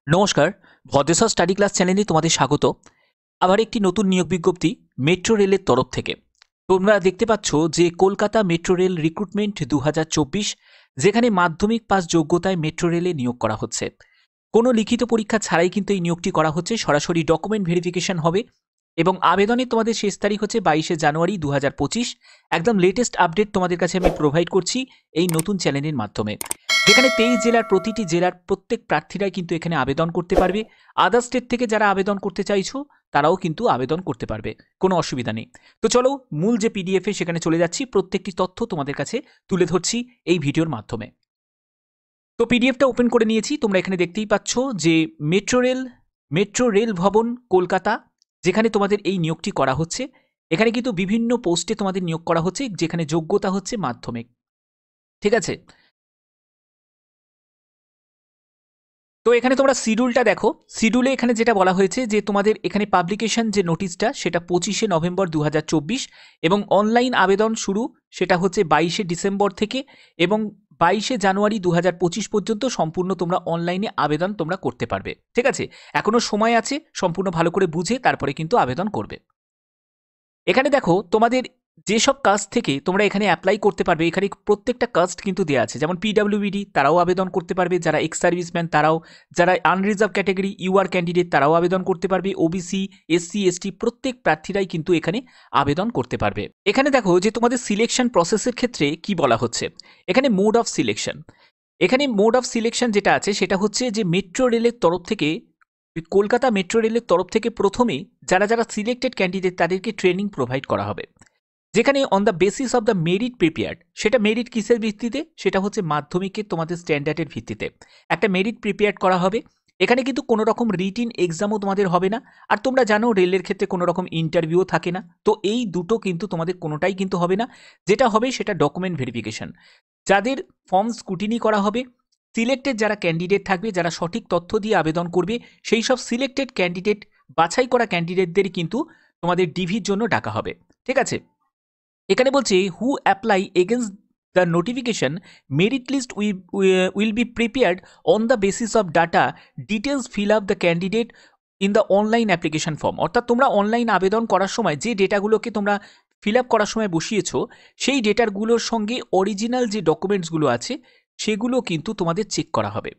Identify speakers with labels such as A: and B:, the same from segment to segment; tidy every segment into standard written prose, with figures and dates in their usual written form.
A: নমস্কার, Bhadreswar study class চ্যানেলে তোমাদের স্বাগত। আবার একটি নতুন নিয়োগ বিজ্ঞপ্তি মেট্রো রেলের তরফ থেকে। তোমরা দেখতে পাচ্ছ যে কলকাতা মেট্রো রেল রিক্রুটমেন্ট 2024, যেখানে মাধ্যমিক পাস যোগ্যতায় মেট্রো রেলে নিয়োগ করা হচ্ছে। কোনো লিখিত পরীক্ষা ছাড়াই কিন্তু এই নিয়োগটি করা হচ্ছে, সরাসরি ডকুমেন্ট ভেরিফিকেশন হবে এবং আবেদনের তোমাদের শেষ তারিখ হচ্ছে 22শে জানুয়ারি 2025। একদম লেটেস্ট আপডেট তোমাদের কাছে আমি প্রোভাইড করছি এই নতুন চ্যানেলের মাধ্যমে, যেখানে 23 জেলার প্রতিটি জেলার প্রত্যেক প্রার্থীরাই কিন্তু এখানে আবেদন করতে পারবে। আদার স্টেট থেকে যারা আবেদন করতে চাইছো তারাও কিন্তু আবেদন করতে পারবে, কোনো অসুবিধা নেই। তো চলো মূল যে পিডিএফে সেখানে চলে যাচ্ছি, প্রত্যেকটি তথ্য তোমাদের কাছে তুলে ধরছি এই ভিডিওর মাধ্যমে। তো পিডিএফটা ওপেন করে নিয়েছি, তোমরা এখানে দেখতেই পাচ্ছ যে মেট্রো রেল ভবন কলকাতা, যেখানে তোমাদের এই নিয়োগটি করা হচ্ছে। এখানে কিন্তু বিভিন্ন পোস্টে তোমাদের নিয়োগ করা হচ্ছে, যেখানে যোগ্যতা হচ্ছে মাধ্যমিক। ঠিক আছে, তো এখানে তোমরা শিডিউলটা দেখো। শিডিউলে এখানে যেটা বলা হয়েছে যে তোমাদের এখানে পাবলিকেশন যে নোটিশটা সেটা 25শে নভেম্বর 2024 এবং অনলাইন আবেদন শুরু সেটা হচ্ছে 22শে ডিসেম্বর থেকে এবং 22শে জানুয়ারি 2025 পর্যন্ত সম্পূর্ণ তোমরা অনলাইনে আবেদন তোমরা করতে পারবে। ঠিক আছে, এখনো সময় আছে, সম্পূর্ণ ভালো করে বুঝে তারপরে কিন্তু আবেদন করবে। এখানে দেখো তোমাদের যেসব কাস্ট থেকে তোমরা এখানে অ্যাপ্লাই করতে পারবে, এখানে প্রত্যেকটা কাস্ট কিন্তু দেওয়া আছে। যেমন পিডাব্লিউবিডি তারাও আবেদন করতে পারবে, যারা এক্স সার্ভিসম্যান তারাও, যারা আনরিজার্ভ ক্যাটাগরি ইউআর ক্যান্ডিডেট তারাও আবেদন করতে পারবে, ওবিসি এসসি এসটি প্রত্যেক প্রার্থীরাই কিন্তু এখানে আবেদন করতে পারবে। এখানে দেখো যে তোমাদের সিলেকশন প্রসেসের ক্ষেত্রে কি বলা হচ্ছে। এখানে মোড অফ সিলেকশন, এখানে মোড অফ সিলেকশন যেটা আছে সেটা হচ্ছে যে মেট্রো রেলের তরফ থেকে, কলকাতা মেট্রো রেলের তরফ থেকে প্রথমে যারা যারা সিলেক্টেড ক্যান্ডিডেট তাদেরকে ট্রেনিং প্রোভাইড করা হবে, যেখানে on the basis of the merit prepared. সেটা মেরিট কিসের ভিত্তিতে? সেটা হচ্ছে মাধ্যমিকের তোমাদের স্ট্যান্ডার্ডের ভিত্তিতে একটা মেরিট প্রিপেয়ার করা হবে। এখানে কিন্তু কোনো রকম রিটিন এক্সামও তোমাদের হবে না। আর তোমরা জানো রেলের ক্ষেত্রে কোনো রকম ইন্টারভিউও থাকে না, তো এই দুটো কিন্তু তোমাদের কোনোটাই কিন্তু হবে না। যেটা হবে সেটা ডকুমেন্ট ভেরিফিকেশন। যাদের ফর্ম স্কুটিনি করা হবে, সিলেক্টেড যারা ক্যান্ডিডেট থাকবে, যারা সঠিক তথ্য দিয়ে আবেদন করবে, সেই সব সিলেক্টেড ক্যান্ডিডেট, বাছাই করা ক্যান্ডিডেটদের কিন্তু তোমাদের ডিভির জন্য ডাকা হবে। ঠিক আছে, এখানে বলছে who apply against the notification merit list will be prepared on the basis of data details fill up the candidate in the online application form. অর্থাৎ তোমরা অনলাইন আবেদন করার সময় যে ডেটাগুলোকে তোমরা ফিল আপ করার সময় বসিয়েছো, সেই ডেটাগুলোর সঙ্গে অরিজিনাল যে ডকুমেন্টসগুলো আছে সেগুলো কিন্তু তোমাদের চেক করা হবে।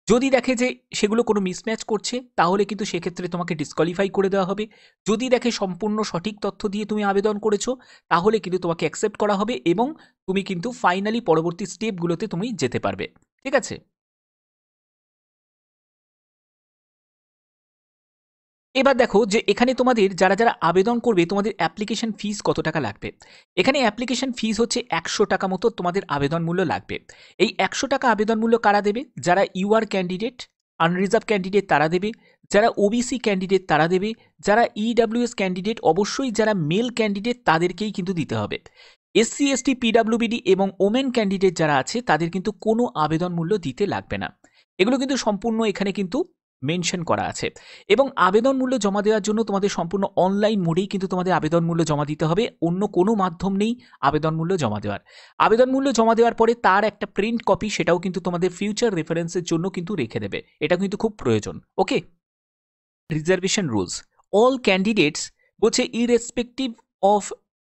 A: যদি দেখে যে সেগুলো কোনো মিসম্যাচ করছে তাহলে কিন্তু সেক্ষেত্রে তোমাকে ডিসকোয়ালিফাই করে দেওয়া হবে। যদি দেখে সম্পূর্ণ সঠিক তথ্য দিয়ে তুমি আবেদন করেছো তাহলে কিন্তু তোমাকে অ্যাকসেপ্ট করা হবে এবং তুমি কিন্তু ফাইনালি পরবর্তী স্টেপগুলোতে তুমি যেতে পারবে। ঠিক আছে, এবার দেখো যে এখানে তোমাদের যারা যারা আবেদন করবে তোমাদের অ্যাপ্লিকেশন ফিস কত টাকা লাগবে। এখানে অ্যাপ্লিকেশন ফিস হচ্ছে 100 টাকা মতো তোমাদের আবেদন মূল্য লাগবে। এই 100 টাকা আবেদন মূল্য কারা দেবে? যারা ইউআর ক্যান্ডিডেট, আনরিজার্ভ ক্যান্ডিডেট তারা দেবে, যারা ওবিসি ক্যান্ডিডেট তারা দেবে, যারা ইডাব্লিউএস ক্যান্ডিডেট, অবশ্যই যারা মেল ক্যান্ডিডেট তাদেরকেই কিন্তু দিতে হবে। এসসি এসটি পিডাব্লিউবিডি এবং ওমেন ক্যান্ডিডেট যারা আছে তাদের কিন্তু কোনো আবেদন মূল্য দিতে লাগবে না। এগুলো কিন্তু সম্পূর্ণ এখানে কিন্তু মেনশন করা আছে। এবং আবেদন মূল্য জমা দেওয়ার জন্য তোমাদের সম্পূর্ণ অনলাইন মোডেই কিন্তু তোমাদের আবেদন মূল্য জমা দিতে হবে, অন্য কোনো মাধ্যম নেই আবেদন মূল্য জমা দেওয়ার। আবেদন মূল্য জমা দেওয়ার পরে তার একটা প্রিন্ট কপি সেটাও কিন্তু তোমাদের ফিউচার রেফারেন্সের জন্য কিন্তু রেখে দেবে, এটা কিন্তু খুব প্রয়োজন। Okay, reservation rules, all candidates বলছে irrespective of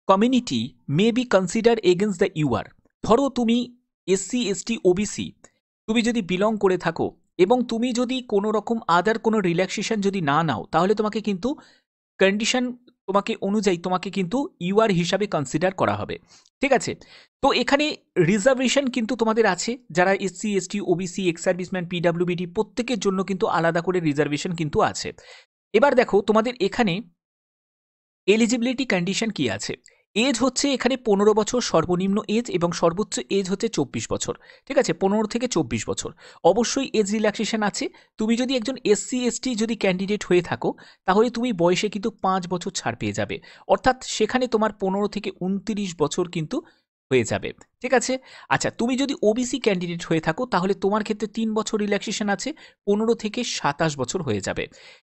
A: community may be consider against the UR. ধরো তুমি এসসি এসটি ওবিসি তুমি যদি বিলং করে থাকো এবং তুমি যদি কোনো রকম আদার কোনো রিল্যাক্সেশন যদি না নাও তাহলে তোমাকে কিন্তু কন্ডিশন তোমাকে অনুযায়ী তোমাকে কিন্তু ইউআর হিসাবে কনসিডার করা হবে। ঠিক আছে, তো এখানে রিজার্ভেশন কিন্তু তোমাদের আছে, যারা SC ST OBC ex serviceman PWBD প্রত্যেকের জন্য কিন্তু আলাদা করে রিজার্ভেশন কিন্তু আছে। এবার দেখো তোমাদের এখানে এলিজিবিলিটি কন্ডিশন কি আছে। এজ হচ্ছে এখানে 15 বছর সর্বনিম্ন এজ এবং সর্বোচ্চ এজ হচ্ছে 24 বছর। ঠিক আছে, 15 থেকে 24 বছর। অবশ্যই এজ রিল্যাক্সেশন আছে। তুমি যদি একজন এসসি এসটি যদি ক্যান্ডিডেট হয়ে থাকো তাহলে তুমি বয়সে কিন্তু 5 বছর ছাড় পেয়ে যাবে, অর্থাৎ সেখানে তোমার 15 থেকে 29 বছর কিন্তু হয়ে যাবে। ঠিক আছে? আচ্ছা, তুমি যদি ওবিসি ক্যান্ডিডেট হয়ে থাকো তাহলে তোমার ক্ষেত্রে ৩ বছর রিল্যাক্সেশন আছে, ১৫ থেকে ২৭ বছর হয়ে যাবে।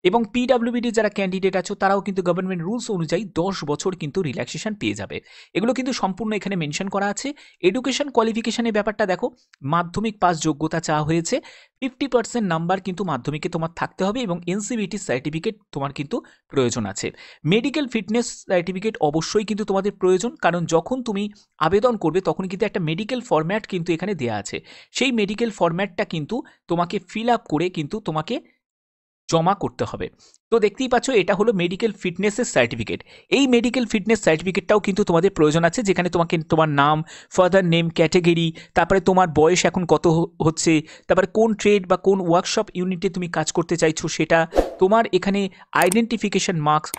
A: এবং পিডব্লিউবিডি যারা ক্যান্ডিডেট আছো তারাও কিন্তু গভর্নমেন্ট রুলস অনুযায়ী ১০ বছর কিন্তু রিল্যাক্সেশন পেয়ে যাবে। এগুলো কিন্তু সম্পূর্ণ এখানে মেনশন করা আছে। এডুকেশন কোয়ালিফিকেশনের ব্যাপারটা দেখো, মাধ্যমিক পাস যোগ্যতা চাওয়া হয়েছে, 50% নাম্বার কিন্তু মাধ্যমিকে তোমার থাকতে হবে এবং এনসিভিটি সার্টিফিকেট তোমার কিন্তু প্রয়োজন আছে। মেডিকেল ফিটনেস সার্টিফিকেট অবশ্যই কিন্তু তোমাদের প্রয়োজন, কারণ যখন তুমি আবেদন করবে তখন কিন্তু একটা মেডিকেল ফরম্যাট কিন্তু এখানে দেওয়া আছে। সেই মেডিকেল ফরম্যাটটা কিন্তু তোমাকে ফিল আপ করে কিন্তু তোমাকে জমা করতে হবে। তো দেখতেই পাচ্ছ এটা হলো মেডিকেল ফিটনেসের সার্টিফিকেট। এই মেডিকেল ফিটনেস সার্টিফিকেটটাও কিন্তু তোমাদের প্রয়োজন আছে, যেখানে তোমাকে তোমার নাম, ফাদার নেম, ক্যাটেগরি, তারপরে তোমার বয়স এখন কত হচ্ছে, তারপরে কোন ট্রেড বা কোন ওয়ার্কশপ ইউনিটে তুমি কাজ করতে চাইছো সেটা, তোমার এখানে আইডেন্টিফিকেশন মার্কস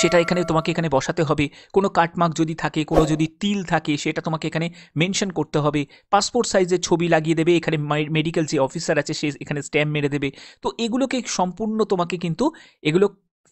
A: সেটা এখানে তোমাকে এখানে বসাতে হবে। কোনো কাটমার্ক যদি থাকে, কোনো যদি তিল থাকে সেটা তোমাকে এখানে মেনশন করতে হবে। পাসপোর্ট সাইজের ছবি লাগিয়ে দেবে, এখানে মেডিকেল যে অফিসার আছে সে এখানে স্ট্যাম্প মেরে দেবে। তো এগুলোকে সম্পূর্ণ তোমাকে কিন্তু এগুলো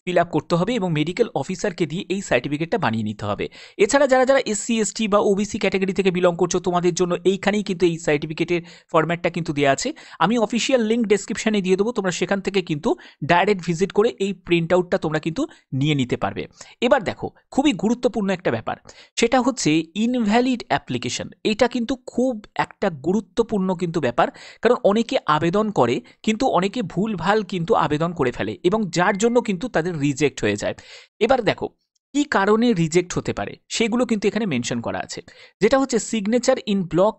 A: ফিল আপ করতে হবে এবং মেডিকেল অফিসারকে দিয়ে এই সার্টিফিকেটটা বানিয়ে নিতে হবে। এছাড়া যারা যারা এসসি এসটি বা ওবিসি ক্যাটাগরি থেকে বিলং করছো তোমাদের জন্য এইখানেই কিন্তু এই সার্টিফিকেটের ফরম্যাটটা কিন্তু দেওয়া আছে। আমি অফিসিয়াল লিঙ্ক ডেসক্রিপশানে দিয়ে দেবো, তোমরা সেখান থেকে কিন্তু ডাইরেক্ট ভিজিট করে এই প্রিন্ট আউটটা তোমরা কিন্তু নিয়ে নিতে পারবে। এবার দেখো, খুবই গুরুত্বপূর্ণ একটা ব্যাপার, সেটা হচ্ছে ইনভ্যালিড অ্যাপ্লিকেশন। এটা কিন্তু খুব একটা গুরুত্বপূর্ণ কিন্তু ব্যাপার, কারণ অনেকে আবেদন করে কিন্তু অনেকে ভুলভাল কিন্তু আবেদন করে ফেলে এবং যার জন্য কিন্তু তাদের রিজেক্ট হয়ে যায়। এবার দেখো কি কারণে রিজেক্ট হতে পারে সেগুলো কিন্তু এখানে মেনশন করা আছে, যেটা হচ্ছে signature in block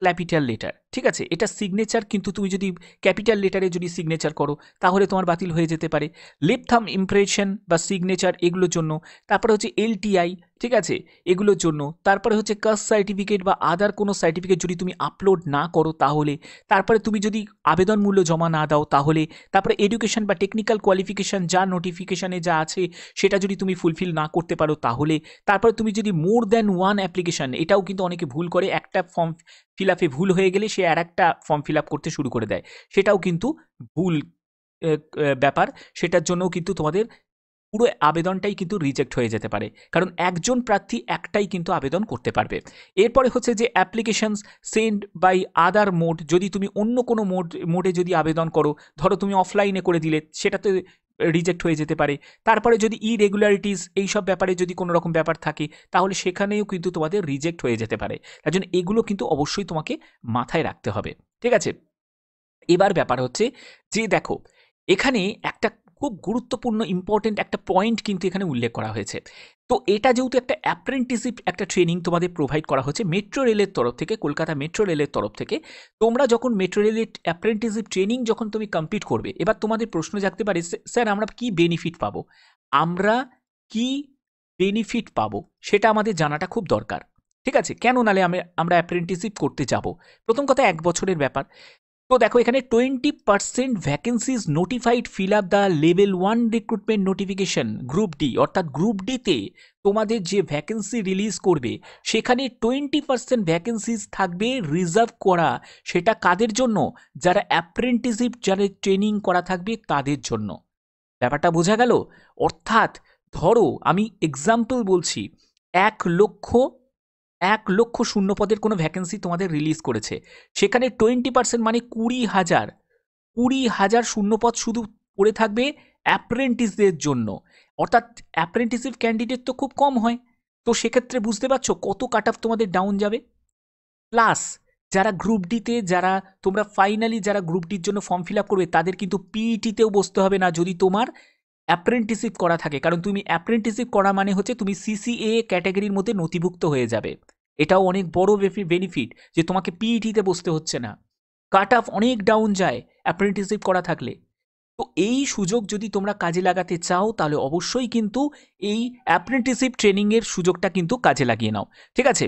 A: capital letter. ঠিক আছে, এটা সিগনেচার কিন্তু তুমি যদি ক্যাপিটাল লেটারে যদি সিগনেচার করো তাহলে তোমার বাতিল হয়ে যেতে পারে। লেফট থাম্ব ইমপ্রেশন বা সিগনেচার এগুলোর জন্য। তারপরে হচ্ছে এলটিআই, ঠিক আছে, এগুলোর জন্য। তারপরে হচ্ছে কাস্ট সার্টিফিকেট বা আদার কোনো সার্টিফিকেট যদি তুমি আপলোড না করো তাহলে, তারপরে তুমি যদি আবেদন মূল্য জমা না দাও তাহলে, তারপরে এডুকেশন বা টেকনিক্যাল কোয়ালিফিকেশান যা নোটিফিকেশানে যা আছে সেটা যদি তুমি ফুলফিল না করতে পারো তাহলে, তারপরে তুমি যদি মোর দ্যান ওয়ান অ্যাপ্লিকেশান, এটাও কিন্তু অনেকে ভুল করে, একটা ফর্ম ফিল আপে ভুল হয়ে গেলে সে আর একটা ফর্ম ফিল আপ করতে শুরু করে দেয়, সেটাও কিন্তু ভুল ব্যাপার। সেটার জন্যও কিন্তু তোমাদের পুরো আবেদনটাই কিন্তু রিজেক্ট হয়ে যেতে পারে, কারণ একজন প্রার্থী একটাই কিন্তু আবেদন করতে পারবে। এরপরে হচ্ছে যে applications send by other mode, যদি তুমি অন্য কোনো মোডে যদি আবেদন করো, ধরো তুমি অফলাইনে করে দিলে, সেটাতে রিজেক্ট হয়ে যেতে পারে। তারপরে যদি ইরেগুলারিটিস এইসব ব্যাপারে যদি কোনো রকম ব্যাপার থাকে তাহলে সেখানেও কিন্তু তোমাদের রিজেক্ট হয়ে যেতে পারে। তার জন্য এগুলো কিন্তু অবশ্যই তোমাকে মাথায় রাখতে হবে। ঠিক আছে, এবার ব্যাপার হচ্ছে যে দেখো, এখানে একটা খুব গুরুত্বপূর্ণ ইম্পর্টেন্ট একটা পয়েন্ট কিন্তু এখানে উল্লেখ করা হয়েছে। তো এটা যেহেতু একটা অ্যাপ্রেন্টিসশিপ একটা ট্রেনিং তোমাদের প্রোভাইড করা হচ্ছে মেট্রো রেলের তরফ থেকে, কলকাতা মেট্রো রেলের তরফ থেকে, তোমরা যখন মেট্রো রেলের অ্যাপ্রেন্টিসশিপ ট্রেনিং যখন তুমি কমপ্লিট করবে, এবার তোমাদের প্রশ্ন জাগতে পারে, স্যার আমরা কি বেনিফিট পাবো? আমরা কি বেনিফিট পাবো সেটা আমাদের জানাটা খুব দরকার। ঠিক আছে, কেন নালে আমরা অ্যাপ্রেন্টিসশিপ করতে যাব? প্রথম কথা 1 বছরের ব্যাপার। তো দেখো এখানে 20% vacancies notified feel up the level 1 recruitment notification group D, অর্থাৎ গ্রুপ ডিতে তোমাদের যে ভ্যাকেন্সি রিলিজ করবে সেখানে 20% ভ্যাকেন্সিজ থাকবে রিজার্ভ করা। সেটা কাদের জন্য? যারা অ্যাপ্রেন্টিসশিপ, যারা ট্রেনিং করা থাকবে তাদের জন্য। ব্যাপারটা বোঝা গেল? অর্থাৎ ধরো আমি এক্সাম্পল বলছি, 1 লক্ষ শূন্যপদের কোনো ভ্যাকেন্সি তোমাদের রিলিজ করেছে, সেখানে 20% মানে 20,000 শূন্যপদ শুধু পড়ে থাকবে অ্যাপ্রেন্টিসদের জন্য। অর্থাৎ অ্যাপ্রেন্টিসিভ ক্যান্ডিডেট তো খুব কম হয়, তো সেক্ষেত্রে বুঝতে পারছো কত কাট অফ তোমাদের ডাউন যাবে। প্লাস যারা গ্রুপ ডিতে, যারা তোমরা ফাইনালি যারা গ্রুপ ডির জন্য ফর্ম ফিল আপ করবে তাদের কিন্তু পিইটিতেও বসতে হবে না যদি তোমার অ্যাপ্রেন্টিসশিপ করা থাকে, কারণ তুমি অ্যাপ্রেন্টিসশিপ করা মানে হচ্ছে তুমি সিসিএ ক্যাটাগরির মধ্যে নথিভুক্ত হয়ে যাবে। এটাও অনেক বড় বেনিফিট যে তোমাকে পিইটিতে বসতে হচ্ছে না। কাট অফ অনেক ডাউন যায় অ্যাপ্রেন্টিসশিপ করা থাকলে। তো এই সুযোগ যদি তোমরা কাজে লাগাতে চাও তাহলে অবশ্যই কিন্তু এই অ্যাপ্রেন্টিসশিপ ট্রেনিংয়ের সুযোগটা কিন্তু কাজে লাগিয়ে নাও। ঠিক আছে,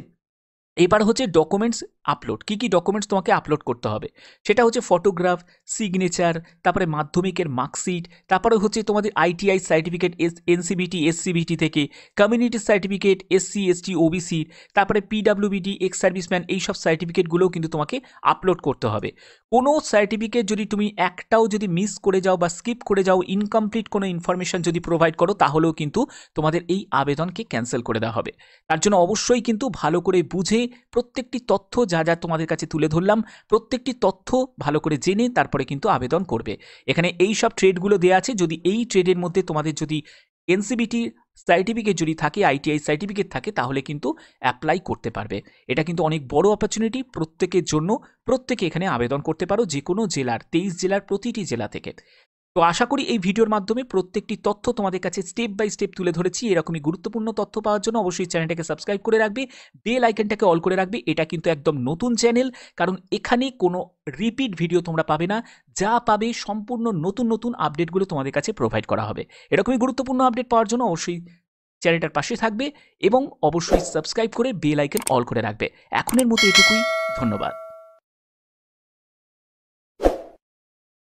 A: এবার হচ্ছে ডকুমেন্টস আপলোড, কী কী ডকুমেন্টস তোমাকে আপলোড করতে হবে সেটা হচ্ছে ফটোগ্রাফ, সিগনেচার, তারপরে মাধ্যমিকের মার্কশিট, তারপরে হচ্ছে তোমাদের আইটিআই সার্টিফিকেট, এনসিবিটি এসসিবিটি থেকে, community certificate SC ST OBC, তারপরে পিডাব্লিউবিডি, এক্স সার্ভিসম্যান, এইসব সার্টিফিকেটগুলোও কিন্তু তোমাকে আপলোড করতে হবে। কোনো সার্টিফিকেট যদি তুমি একটাও যদি মিস করে যাও বা স্কিপ করে যাও, ইনকমপ্লিট কোনো ইনফরমেশন যদি প্রোভাইড করো, তাহলেও কিন্তু তোমাদের এই আবেদনকে ক্যান্সেল করে দেওয়া হবে। তার জন্য অবশ্যই কিন্তু ভালো করে বুঝে প্রত্যেকটি তথ্য যা যা তোমাদের কাছে তুলে ধরলাম, প্রত্যেকটি তথ্য ভালো করে জেনে তারপরে কিন্তু আবেদন করবে। এখানে এই সব ট্রেডগুলো দেওয়া আছে, যদি এই ট্রেডের মধ্যে তোমাদের যদি এনসিবিটি সার্টিফিকেট যদি থাকে, আইটিআই সার্টিফিকেট থাকে, তাহলে কিন্তু অ্যাপ্লাই করতে পারবে। এটা কিন্তু অনেক বড় অপরচুনিটি প্রত্যেকের জন্য, প্রত্যেকে এখানে আবেদন করতে পারো যে কোনো জেলার, 23 জেলার প্রতিটি জেলা থেকে। তো আশা করি এই ভিডিওর মাধ্যমে প্রত্যেকটি তথ্য তোমাদের কাছে স্টেপ বাই স্টেপ তুলে ধরেছি। এরকমই গুরুত্বপূর্ণ তথ্য পাওয়ার জন্য অবশ্যই চ্যানেলটাকে সাবস্ক্রাইব করে রাখবে, বেল আইকনটাকে অল করে রাখবে। এটা কিন্তু একদম নতুন চ্যানেল, কারণ এখানে কোনো রিপিট ভিডিও তোমরা পাবে না, যা পাবে সম্পূর্ণ নতুন নতুন আপডেটগুলো তোমাদের কাছে প্রোভাইড করা হবে। এরকমই গুরুত্বপূর্ণ আপডেট পাওয়ার জন্য অবশ্যই চ্যানেলটার পাশে থাকবে এবং অবশ্যই সাবস্ক্রাইব করে বেল আইকন অল করে রাখবে। এখনের মতো এটুকুই, ধন্যবাদ।